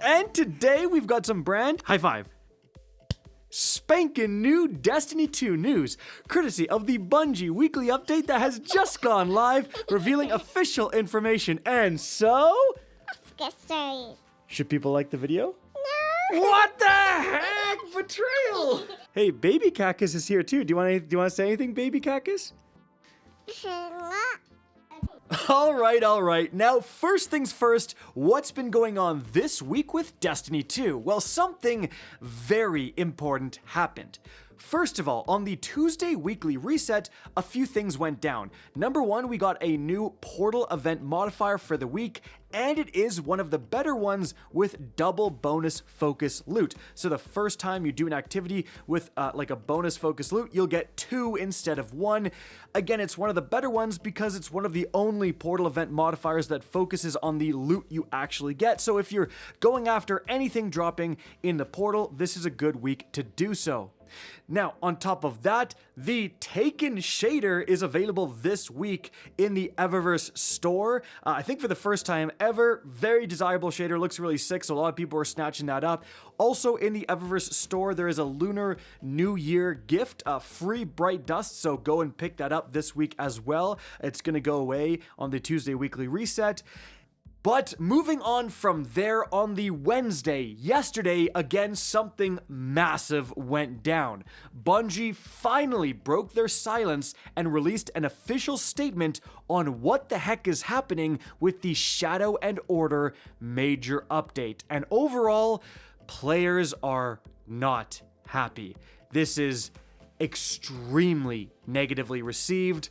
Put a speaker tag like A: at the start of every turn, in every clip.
A: And today we've got some brand high five. Spankin' new Destiny 2 news, courtesy of the Bungie weekly update that has just gone live, revealing official information. And so,
B: Let's get started.
A: should people like the video?
B: No.
A: What the heck? Betrayal! Hey, Baby Cactus is here too. Do you want to say anything, Baby Cactus? All right. Now, first things first, what's been going on this week with Destiny 2? Well, something very important happened. First of all, on the Tuesday weekly reset, a few things went down. Number one, we got a new portal event modifier for the week, and it is one of the better ones with double bonus focus loot. So the first time you do an activity with like a bonus focus loot, you'll get 2 instead of 1. Again, it's one of the better ones because it's one of the only portal event modifiers that focuses on the loot you actually get. So if you're going after anything dropping in the portal, this is a good week to do so. Now, on top of that, the Taken shader is available this week in the Eververse store. I think for the first time ever. Very desirable shader, looks really sick, so a lot of people are snatching that up. Also in the Eververse store, there is a Lunar New Year gift, free Bright Dust, so go and pick that up this week as well. It's gonna go away on the Tuesday weekly reset. But moving on from there, on the Wednesday, yesterday, again, something massive went down. Bungie finally broke their silence and released an official statement on what the heck is happening with the Shadow and Order major update. And overall, players are not happy. This is extremely negatively received.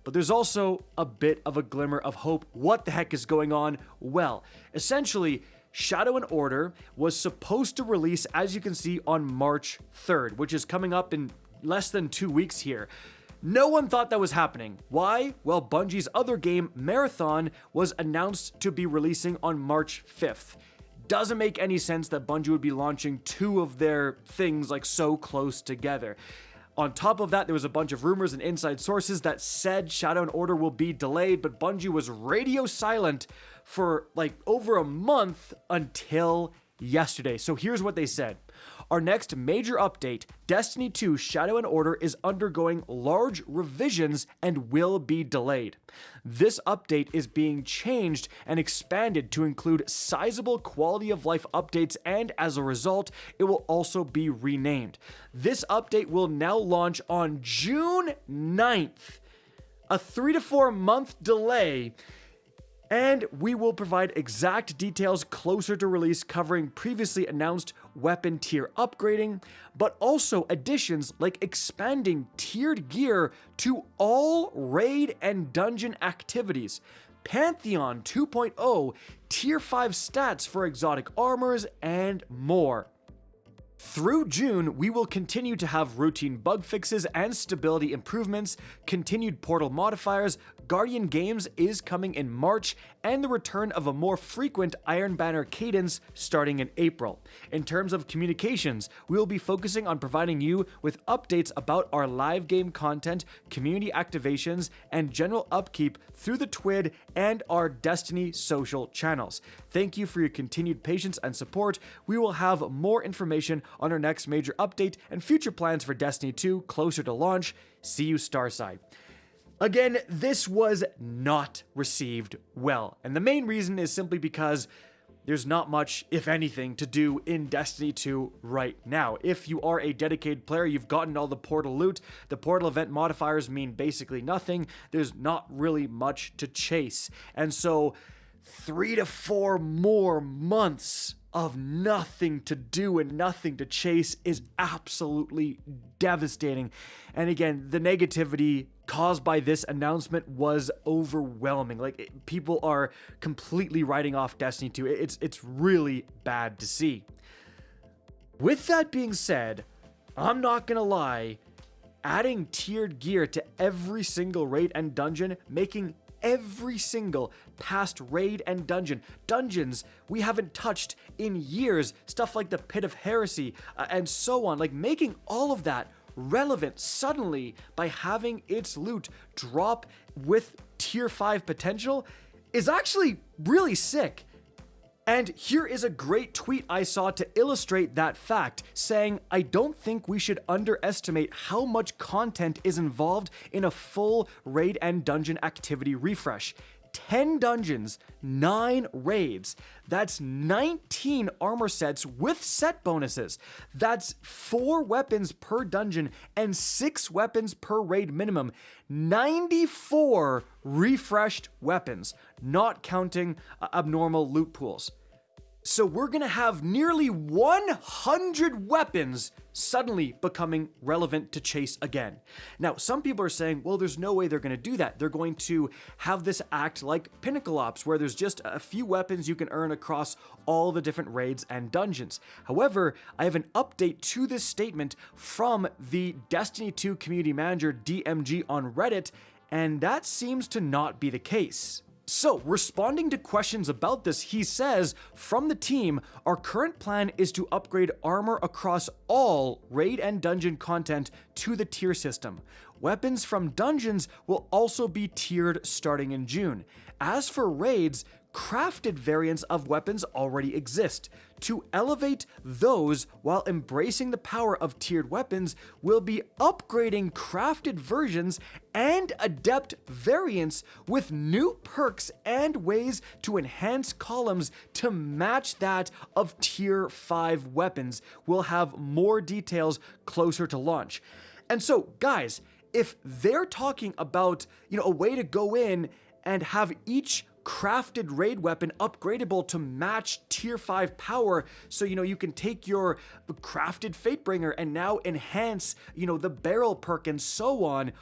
A: But there's also a bit of a glimmer of hope. What the heck is going on? Well, essentially, Shadow and Order was supposed to release, as you can see, on March 3rd, which is coming up in less than 2 weeks here. No one thought that was happening. Why? Well, Bungie's other game, Marathon, was announced to be releasing on March 5th. Doesn't make any sense that Bungie would be launching 2 of their things like so close together. On top of that, there was a bunch of rumors and inside sources that said Shadow and Order will be delayed, but Bungie was radio silent for like over a month until yesterday. So here's what they said. Our next major update, Destiny 2 Shadow and Order, is undergoing large revisions and will be delayed. This update is being changed and expanded to include sizable quality of life updates, and as a result, it will also be renamed. This update will now launch on June 9th. A 3 to 4 month delay. And we will provide exact details closer to release, covering previously announced weapon tier upgrading, but also additions like expanding tiered gear to all raid and dungeon activities, Pantheon 2.0, tier 5 stats for exotic armors, and more. Through June, we will continue to have routine bug fixes and stability improvements, continued portal modifiers, Guardian Games is coming in March, and the return of a more frequent Iron Banner cadence starting in April. In terms of communications, we will be focusing on providing you with updates about our live game content, community activations, and general upkeep through the TWID and our Destiny social channels. Thank you for your continued patience and support. We will have more information on our next major update and future plans for Destiny 2 closer to launch. See you Starside. Again, this was not received well, and the main reason is simply because there's not much, if anything, to do in Destiny 2 right now. If you are a dedicated player, you've gotten all the portal loot, the portal event modifiers mean basically nothing, there's not really much to chase, and so 3 to 4 more months of nothing to do and nothing to chase is absolutely devastating. And again, the negativity caused by this announcement was overwhelming. Like, people are completely writing off Destiny 2. It's really bad to see. With that being said, I'm not gonna lie, adding tiered gear to every single raid and dungeon, making every single past raid and dungeons we haven't touched in years, stuff like the Pit of Heresy and so on, like making all of that relevant suddenly by having its loot drop with tier 5 potential is actually really sick. And here is a great tweet I saw to illustrate that fact, saying, I don't think we should underestimate how much content is involved in a full raid and dungeon activity refresh. 10 dungeons, 9 raids. That's 19 armor sets with set bonuses. That's 4 weapons per dungeon and 6 weapons per raid minimum. 94 refreshed weapons, not counting abnormal loot pools. So we're gonna have nearly 100 weapons suddenly becoming relevant to chase again. Now, some people are saying, well, there's no way they're gonna do that. They're going to have this act like Pinnacle Ops, where there's just a few weapons you can earn across all the different raids and dungeons. However, I have an update to this statement from the Destiny 2 community manager, DMG, on Reddit, and that seems to not be the case. So, responding to questions about this, he says, from the team, our current plan is to upgrade armor across all raid and dungeon content to the tier system. Weapons from dungeons will also be tiered starting in June. As for raids, crafted variants of weapons already exist. To elevate those while embracing the power of tiered weapons, we'll be upgrading crafted versions and adept variants with new perks and ways to enhance columns to match that of tier 5 weapons. We'll have more details closer to launch. And so, guys, if they're talking about, a way to go in and have each crafted raid weapon upgradable to match tier 5 power, so you can take your crafted Fatebringer and now enhance the barrel perk and so on.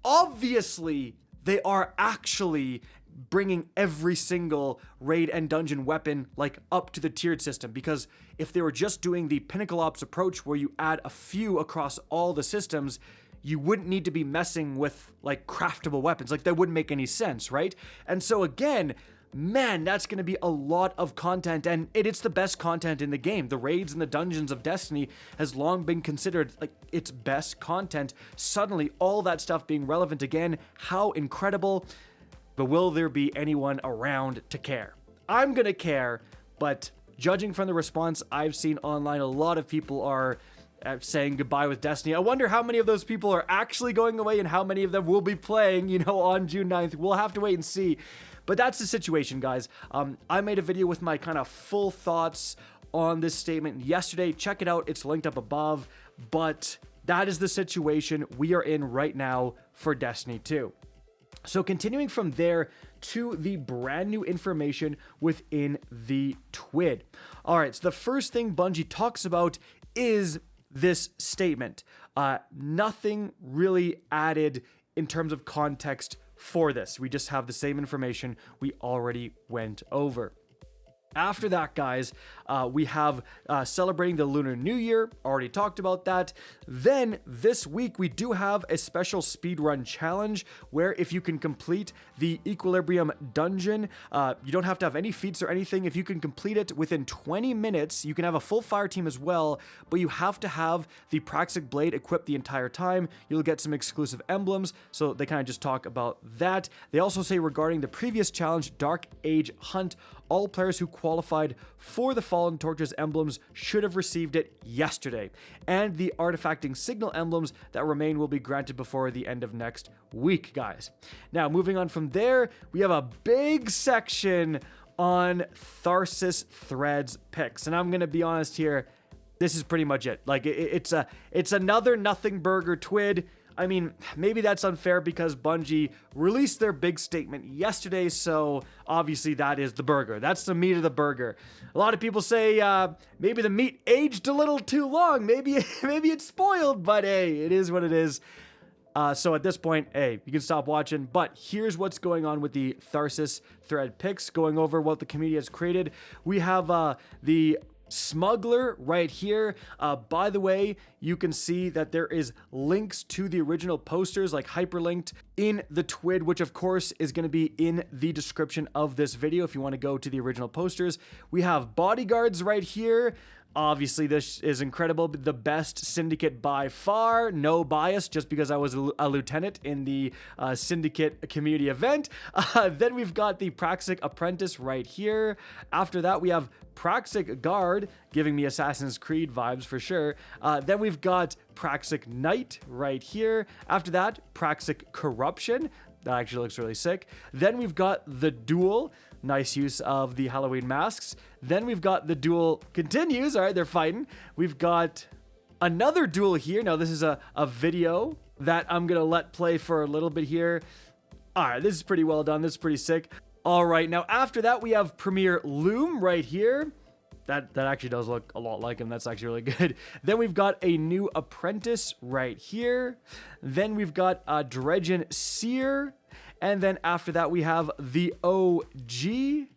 A: Obviously they are actually bringing every single raid and dungeon weapon up to the tiered system, because if they were just doing the Pinnacle Ops approach where you add a few across all the systems, you wouldn't need to be messing with craftable weapons. That wouldn't make any sense, right? And so again, man, that's going to be a lot of content, and it's the best content in the game. The raids and the dungeons of Destiny has long been considered its best content. Suddenly, all that stuff being relevant again, how incredible. But will there be anyone around to care? I'm going to care, but judging from the response I've seen online, a lot of people are saying goodbye with Destiny. I wonder how many of those people are actually going away and how many of them will be playing, on June 9th. We'll have to wait and see. But that's the situation, guys. I made a video with my kind of full thoughts on this statement yesterday. Check it out. It's linked up above. But that is the situation we are in right now for Destiny 2. So continuing from there to the brand new information within the TWID. All right, so the first thing Bungie talks about is this statement. Nothing really added in terms of context for this. We just have the same information we already went over. After that, guys, we have celebrating the Lunar New Year. Already talked about that. Then this week, we do have a special speedrun challenge where if you can complete the Equilibrium dungeon, you don't have to have any feats or anything. If you can complete it within 20 minutes, you can have a full fire team as well, but you have to have the Praxic Blade equipped the entire time. You'll get some exclusive emblems, so they kind of just talk about that. They also say regarding the previous challenge, Dark Age Hunt, all players who qualified for the Fallen Torches emblems should have received it yesterday, and the artifacting signal emblems that remain will be granted before the end of next week, guys. Now, moving on from there, we have a big section on Tharsis Threads picks, and I'm gonna be honest here, this is pretty much it. It's another nothing burger TWID. I mean, maybe that's unfair because Bungie released their big statement yesterday, so obviously that is the burger. That's the meat of the burger. A lot of people say maybe the meat aged a little too long. Maybe it's spoiled, but hey, it is what it is. So at this point, hey, you can stop watching, but here's what's going on with the Tharsis thread picks, going over what the community has created. We have the Smuggler right here. By the way, you can see that there is links to the original posters, hyperlinked in the TWID, which of course is going to be in the description of this video if you want to go to the original posters. We have bodyguards right here. Obviously, this is incredible. The best syndicate by far. No bias, just because I was a lieutenant in the syndicate community event. Then we've got the Praxic Apprentice right here. After that, we have Praxic Guard, giving me Assassin's Creed vibes for sure. Then we've got Praxic Knight right here. After that, Praxic Corruption. That actually looks really sick. Then we've got the Duel. Nice use of the Halloween masks. Then we've got the Duel continues. All right, they're fighting. We've got another Duel here. Now, this is a video that I'm going to let play for a little bit here. All right, this is pretty well done. This is pretty sick. All right, now after that, we have Premier Loom right here. That actually does look a lot like him. That's actually really good. Then we've got a new apprentice right here. Then we've got Dredgen Seer. And then after that, we have the OG.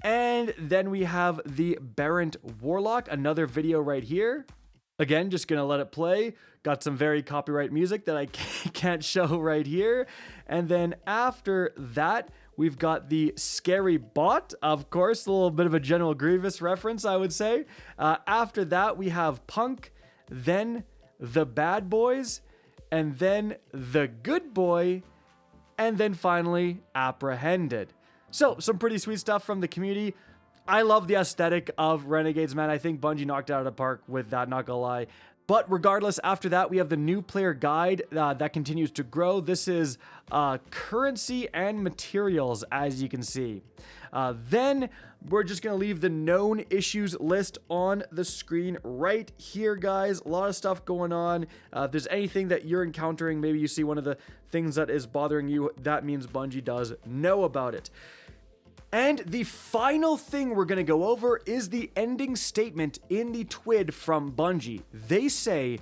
A: And then we have the Barent Warlock, another video right here. Again, just gonna let it play. Got some very copyright music that I can't show right here. And then after that, we've got the Scary Bot, of course, a little bit of a General Grievous reference, I would say. After that, we have Punk, then the Bad Boys, and then the Good Boy, and then finally, Apprehended. So, some pretty sweet stuff from the community. I love the aesthetic of Renegades, man. I think Bungie knocked it out of the park with that, not gonna lie. But regardless, after that, we have the new player guide that continues to grow. This is currency and materials, as you can see. Then we're just going to leave the known issues list on the screen right here, guys. A lot of stuff going on. If there's anything that you're encountering, maybe you see one of the things that is bothering you, that means Bungie does know about it. And the final thing we're going to go over is the ending statement in the TWID from Bungie. They say,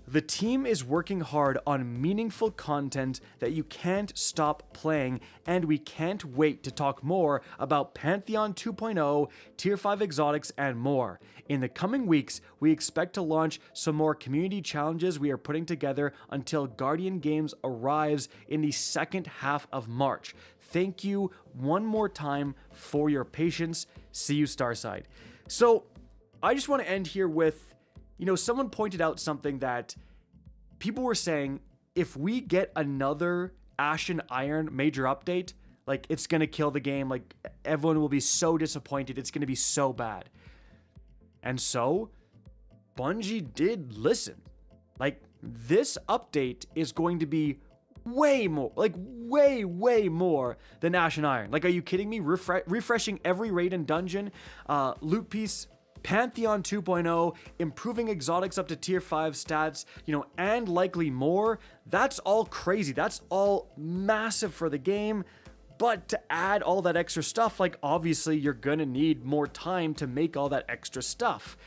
A: the team is working hard on meaningful content that you can't stop playing, and we can't wait to talk more about Pantheon 2.0, Tier 5 exotics, and more. In the coming weeks, we expect to launch some more community challenges we are putting together until Guardian Games arrives in the second half of March. Thank you one more time for your patience. See you, Starside. So, I just want to end here with, someone pointed out something that people were saying, if we get another Ashen Iron major update, like, it's going to kill the game. Like, everyone will be so disappointed. It's going to be so bad. And so, Bungie did listen. Like, this update is going to be way more, like way more than Ashen Iron. Like, are you kidding me? Refreshing every raid and dungeon, loot piece, Pantheon 2.0, improving exotics up to tier 5 stats, and likely more. That's all crazy. That's all massive for the game. But to add all that extra stuff, like, obviously you're gonna need more time to make all that extra stuff.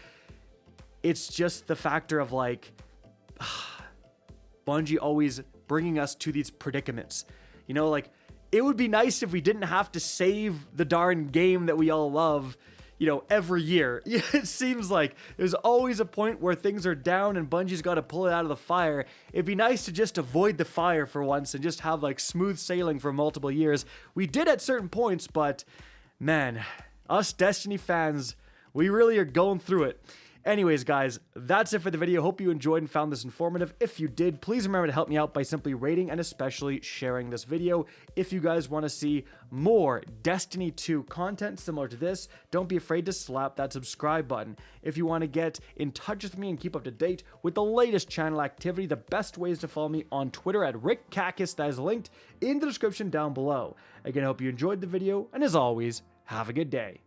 A: It's just the factor of, like, Bungie always bringing us to these predicaments. Like, it would be nice if we didn't have to save the darn game that we all love, every year. It seems like there's always a point where things are down and Bungie's got to pull it out of the fire. It'd be nice to just avoid the fire for once and just have, like, smooth sailing for multiple years. We did at certain points, but man, us Destiny fans, we really are going through it. Anyways, guys, that's it for the video. Hope you enjoyed and found this informative. If you did, please remember to help me out by simply rating and especially sharing this video. If you guys want to see more Destiny 2 content similar to this, don't be afraid to slap that subscribe button. If you want to get in touch with me and keep up to date with the latest channel activity, the best way is to follow me on Twitter at RickCacus. That is linked in the description down below. Again, I hope you enjoyed the video, and as always, have a good day.